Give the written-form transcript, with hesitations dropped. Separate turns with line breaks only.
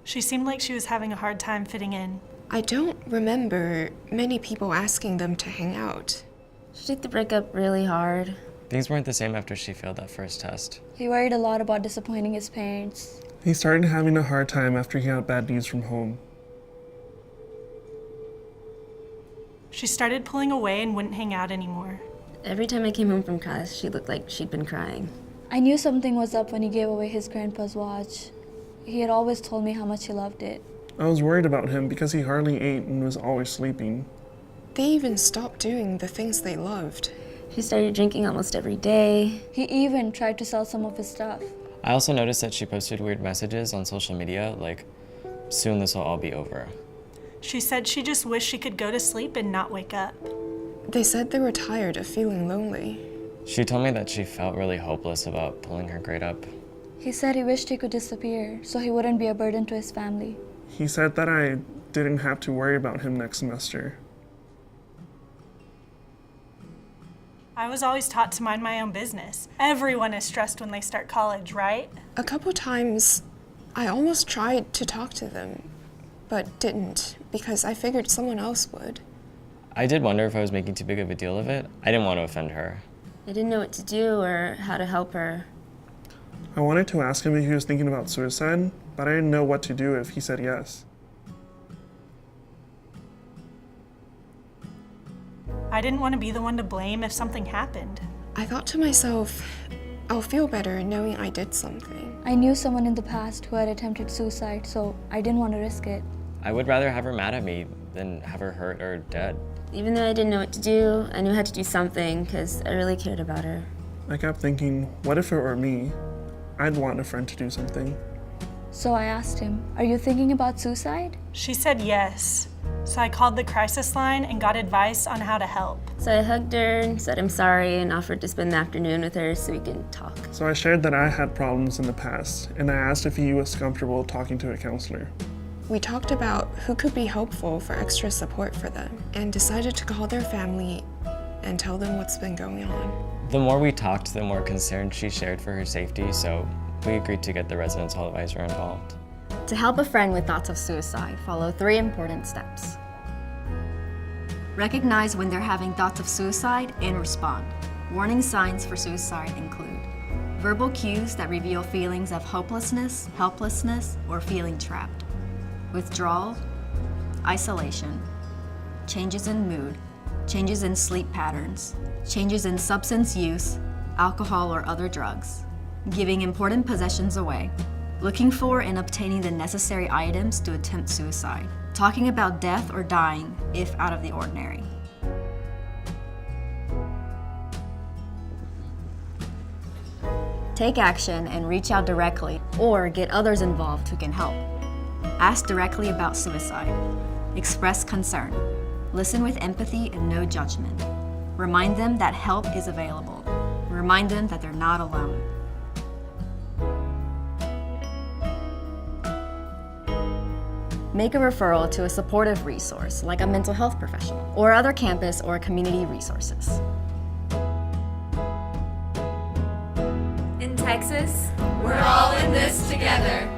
She seemed like she was having a hard time fitting in.
I don't remember many people asking them to hang out.
She took the breakup really hard.
Things weren't the same after she failed that first test.
He worried a lot about disappointing his parents.
He started having a hard time after he got bad news from home.
She started pulling away and wouldn't hang out anymore.
Every time I came home from class, she looked like she'd been crying.
I knew something was up when he gave away his grandpa's watch. He had always told me how much he loved it.
I was worried about him because he hardly ate and was always sleeping.
They even stopped doing the things they loved.
She started drinking almost every day.
He even tried to sell some of his stuff.
I also noticed that she posted weird messages on social media, like, soon this will all be over.
She said she just wished she could go to sleep and not wake up.
They said they were tired of feeling lonely.
She told me that she felt really hopeless about pulling her grade up.
He said he wished he could disappear so he wouldn't be a burden to his family.
He said that I didn't have to worry about him next semester.
I was always taught to mind my own business. Everyone is stressed when they start college, right?
A couple times, I almost tried to talk to them, but didn't because I figured someone else would.
I did wonder if I was making too big of a deal of it. I didn't want to offend her.
I didn't know what to do or how to help her.
I wanted to ask him if he was thinking about suicide, but I didn't know what to do if he said yes.
I didn't want to be the one to blame if something happened.
I thought to myself, I'll feel better knowing I did something.
I knew someone in the past who had attempted suicide, so I didn't want to risk it.
I would rather have her mad at me than have her hurt or dead.
Even though I didn't know what to do, I knew I had to do something because I really cared about her.
I kept thinking, what if it were me? I'd want a friend to do something.
So I asked him, "Are you thinking about suicide?"
She said yes. So I called the crisis line and got advice on how to help.
So I hugged her and said I'm sorry and offered to spend the afternoon with her so we could talk.
So I shared that I had problems in the past, and I asked if he was comfortable talking to a counselor.
We talked about who could be helpful for extra support for them and decided to call their family and tell them what's been going on.
The more we talked, the more concern she shared for her safety, so we agreed to get the residence hall advisor involved.
To help a friend with thoughts of suicide, follow 3 important steps. Recognize when they're having thoughts of suicide and respond. Warning signs for suicide include verbal cues that reveal feelings of hopelessness, helplessness, or feeling trapped. Withdrawal, isolation, changes in mood, changes in sleep patterns, changes in substance use, alcohol or other drugs, giving important possessions away, looking for and obtaining the necessary items to attempt suicide, talking about death or dying if out of the ordinary. Take action and reach out directly or get others involved who can help. Ask directly about suicide. Express concern. Listen with empathy and no judgment. Remind them that help is available. Remind them that they're not alone. Make a referral to a supportive resource like a mental health professional or other campus or community resources.
In Texas, we're all in this together.